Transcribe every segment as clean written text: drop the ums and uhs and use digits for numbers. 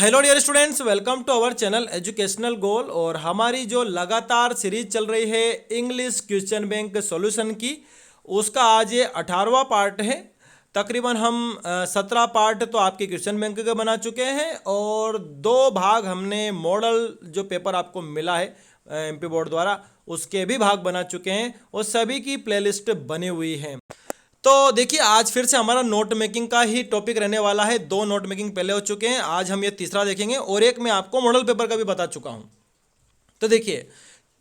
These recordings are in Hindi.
Hello dear students, welcome to our channel educational goal. और हमारी जो लगातार सीरीज चल रही है इंग्लिश क्वेश्चन बैंक सॉल्यूशन की, उसका आज ये 18वां पार्ट है। तकरीबन हम 17 पार्ट तो आपके क्वेश्चन बैंक के बना चुके हैं और 2 भाग हमने मॉडल जो पेपर आपको मिला है एमपी बोर्ड द्वारा उसके भी भाग बना चुके हैं और सभी की प्लेलिस्ट बनी हुई है। तो देखिए, आज फिर से हमारा नोट मेकिंग का ही टॉपिक रहने वाला है। 2 नोट मेकिंग पहले हो चुके हैं, आज हम ये तीसरा देखेंगे और एक मैं आपको मॉडल पेपर का भी बता चुका हूँ। तो देखिए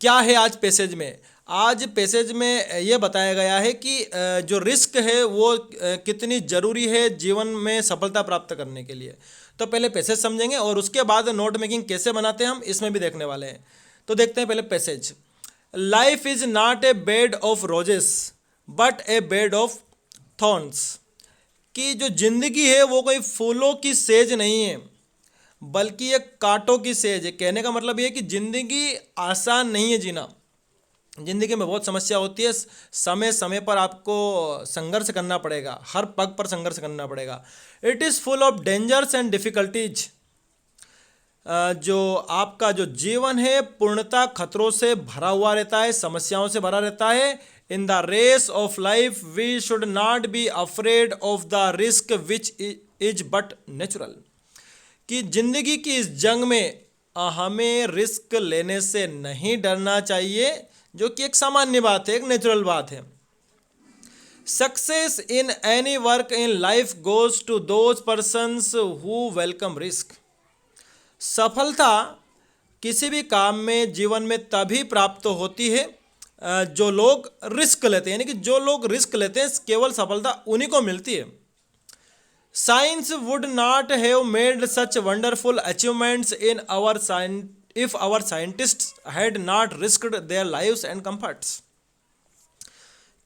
क्या है आज पैसेज में। आज पैसेज में ये बताया गया है कि जो रिस्क है वो कितनी ज़रूरी है जीवन में सफलता प्राप्त करने के लिए। तो पहले पैसेज समझेंगे और उसके बाद नोट मेकिंग कैसे बनाते हैं हम इसमें भी देखने वाले हैं। तो देखते हैं पहले passage. Life is not a bed of roses but A bed of thorns. कि जो जिंदगी है वो कोई फूलों की सेज नहीं है बल्कि एक कांटों की सेज है। कहने का मतलब ये है कि जिंदगी आसान नहीं है जीना। जिंदगी में बहुत समस्या होती है, समय समय पर आपको संघर्ष करना पड़ेगा, हर पग पर संघर्ष करना पड़ेगा। It is full of dangers and difficulties. जो आपका जो जीवन है पूर्णतः खतरों से भरा हुआ रहता है, समस्याओं से भरा रहता है। In the race of life we should not be afraid of the risk which is but natural. कि जिंदगी की इस जंग में हमें रिस्क लेने से नहीं डरना चाहिए, जो कि एक सामान्य बात है, एक नेचुरल बात है। Success in any work in life goes to those persons who welcome risk. सफलता किसी भी काम में जीवन में तभी प्राप्त होती है जो लोग रिस्क लेते हैं, यानी कि जो लोग रिस्क लेते हैं केवल सफलता उन्हीं को मिलती है। Science would not have made such wonderful achievements in our if our scientists had not risked their lives and comforts.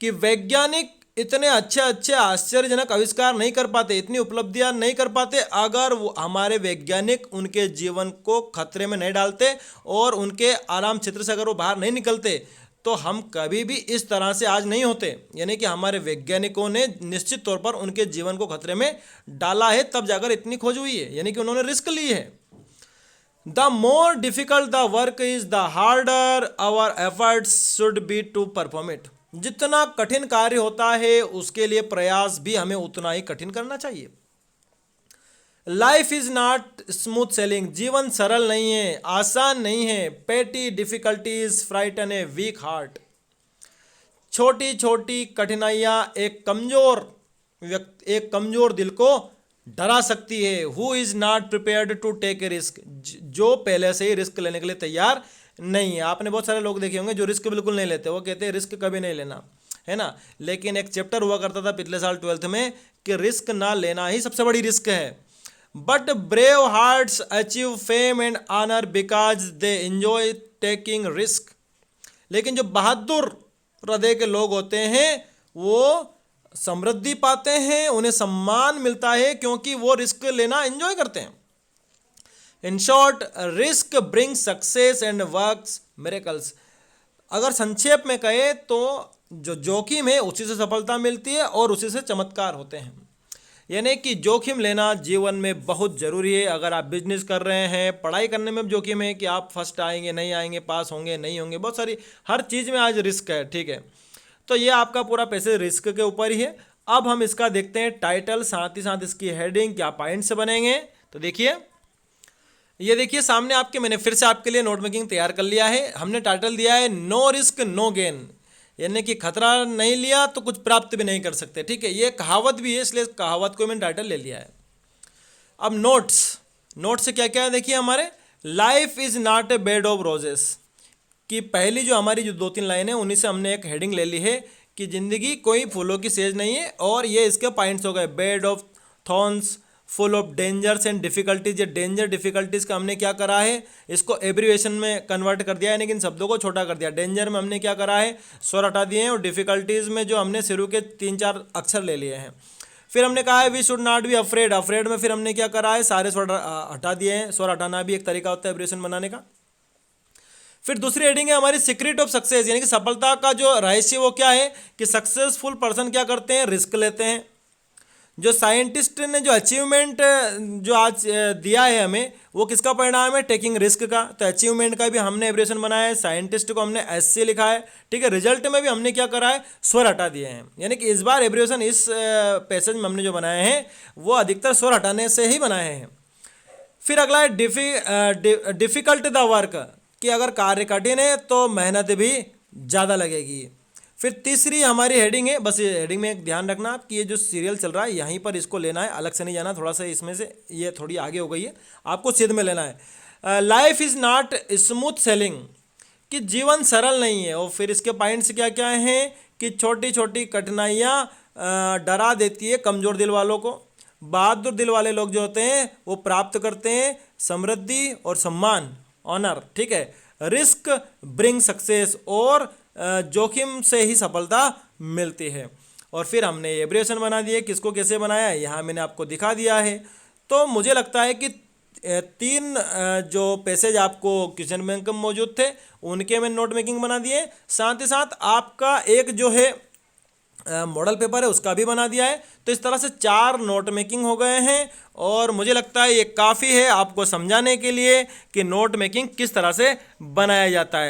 कि वैज्ञानिक इतने अच्छे अच्छे आश्चर्यजनक आविष्कार नहीं कर पाते, इतनी उपलब्धियां नहीं कर पाते अगर वो हमारे वैज्ञानिक उनके जीवन को खतरे में नहीं डालते और उनके आराम क्षेत्र से अगर वो बाहर नहीं निकलते तो हम कभी भी इस तरह से आज नहीं होते। यानी कि हमारे वैज्ञानिकों ने निश्चित तौर पर उनके जीवन को खतरे में डाला है, तब जाकर इतनी खोज हुई है, यानी कि उन्होंने रिस्क ली है। The more difficult the work is the harder our efforts should be to perform it. जितना कठिन कार्य होता है उसके लिए प्रयास भी हमें उतना ही कठिन करना चाहिए। Life is not smooth selling. जीवन सरल नहीं है, आसान नहीं है। पेटी difficulties frighten a week heart. छोटी छोटी कठिनाइयां एक कमजोर दिल को डरा सकती है। Who is not prepared to take a risk. जो पहले से ही रिस्क लेने के लिए तैयार नहीं है। आपने बहुत सारे लोग देखे होंगे जो रिस्क बिल्कुल नहीं लेते, वो कहते हैं रिस्क कभी नहीं लेना, है ना। लेकिन एक चैप्टर हुआ करता था पिछले साल 12th में कि रिस्क ना लेना ही सबसे बड़ी रिस्क है। But brave hearts achieve fame and honour because they enjoy taking risk. लेकिन जो बहादुर हृदय के लोग होते हैं वो समृद्धि पाते हैं, उन्हें सम्मान मिलता है क्योंकि वो रिस्क लेना एंजॉय करते हैं। In short, risk bring success and works miracles. अगर संक्षेप में कहे तो जो जोखिम है उसी से सफलता मिलती है और उसी से चमत्कार होते हैं। यानी कि जोखिम लेना जीवन में बहुत ज़रूरी है। अगर आप बिजनेस कर रहे हैं, पढ़ाई करने में जोखिम है कि आप फर्स्ट आएंगे नहीं आएंगे, पास होंगे नहीं होंगे, बहुत सारी हर चीज़ में आज रिस्क है, ठीक है। तो ये आपका पूरा पैसे रिस्क के ऊपर ही है। अब हम इसका देखते हैं टाइटल, साथ ही साथ इसकी हेडिंग क्या पॉइंट से बनेंगे। तो देखिए, ये देखिए सामने आपके, मैंने फिर से आपके लिए नोट मेकिंग तैयार कर लिया है। हमने टाइटल दिया है नो रिस्क नो गेन, यानी कि खतरा नहीं लिया तो कुछ प्राप्त भी नहीं कर सकते, ठीक है। ये कहावत भी है, इसलिए कहावत को मैंने टाइटल ले लिया है। अब नोट्स से क्या क्या है देखिए हमारे। Life is not a bed of roses. कि पहली जो हमारी जो 2-3 लाइन है उन्हीं से हमने एक हेडिंग ले ली है कि जिंदगी कोई फूलों की सेज नहीं है। और ये इसके पॉइंट्स हो गए, bed of thorns, full of dangers and difficulties. ये डेंजर डिफिकल्टीज का हमने क्या करा है, इसको एब्रीवेशन में कन्वर्ट कर दिया है, यानी कि इन शब्दों को छोटा कर दिया। डेंजर में हमने क्या करा है, स्वर हटा दिए हैं, और डिफिकल्टीज में जो हमने शुरू के 3-4 अक्षर ले लिए हैं। फिर हमने कहा है we should not be afraid. Afraid में फिर हमने क्या करा है, सारे स्वर हटा दिए हैं। स्वर हटाना भी एक तरीका होता है एब्रीवेशन बनाने का। फिर दूसरी हेडिंग है हमारी सीक्रेट ऑफ सक्सेस, यानी कि सफलता का जो रहस्य वो क्या है कि सक्सेसफुल पर्सन क्या करते हैं, रिस्क लेते हैं। जो साइंटिस्ट ने जो अचीवमेंट जो आज दिया है हमें, वो किसका परिणाम है? टेकिंग रिस्क का। तो अचीवमेंट का भी हमने एब्रिविएशन बनाया है, साइंटिस्ट को हमने एससी लिखा है, ठीक है। रिजल्ट में भी हमने क्या करा है? स्वर हटा दिए हैं। यानी कि इस बार एब्रिविएशन इस पैसेज में हमने जो बनाए हैं वो अधिकतर स्वर हटाने से ही बनाए हैं। फिर अगला है डिफिकल्ट द वर्क, कि अगर कार्य कठिन है तो मेहनत भी ज़्यादा लगेगी। फिर तीसरी हमारी हेडिंग है, बस ये हेडिंग में एक ध्यान रखना आप कि ये जो सीरियल चल रहा है यहीं पर इसको लेना है, अलग से नहीं जाना। थोड़ा सा इसमें से ये थोड़ी आगे हो गई है, आपको सिद्ध में लेना है। Life is not smooth selling, कि जीवन सरल नहीं है। और फिर इसके पॉइंट्स क्या क्या हैं कि छोटी छोटी कठिनाइयाँ डरा देती है कमज़ोर दिल वालों को। बहादुर दिल वाले लोग जो होते हैं वो प्राप्त करते हैं समृद्धि और सम्मान, ऑनर, ठीक है। रिस्क ब्रिंग सक्सेस, और जोखिम से ही सफलता मिलती है। और फिर हमने एब्रिविएशन बना दिए, किसको कैसे बनाया है यहाँ मैंने आपको दिखा दिया है। तो मुझे लगता है कि तीन जो पैसेज आपको क्वेश्चन बैंक में मौजूद थे उनके मैं नोट मेकिंग बना दिए, साथ ही साथ आपका एक जो है मॉडल पेपर है उसका भी बना दिया है। तो इस तरह से 4 नोट मेकिंग हो गए हैं, और मुझे लगता है ये काफ़ी है आपको समझाने के लिए कि नोट मेकिंग किस तरह से बनाया जाता है।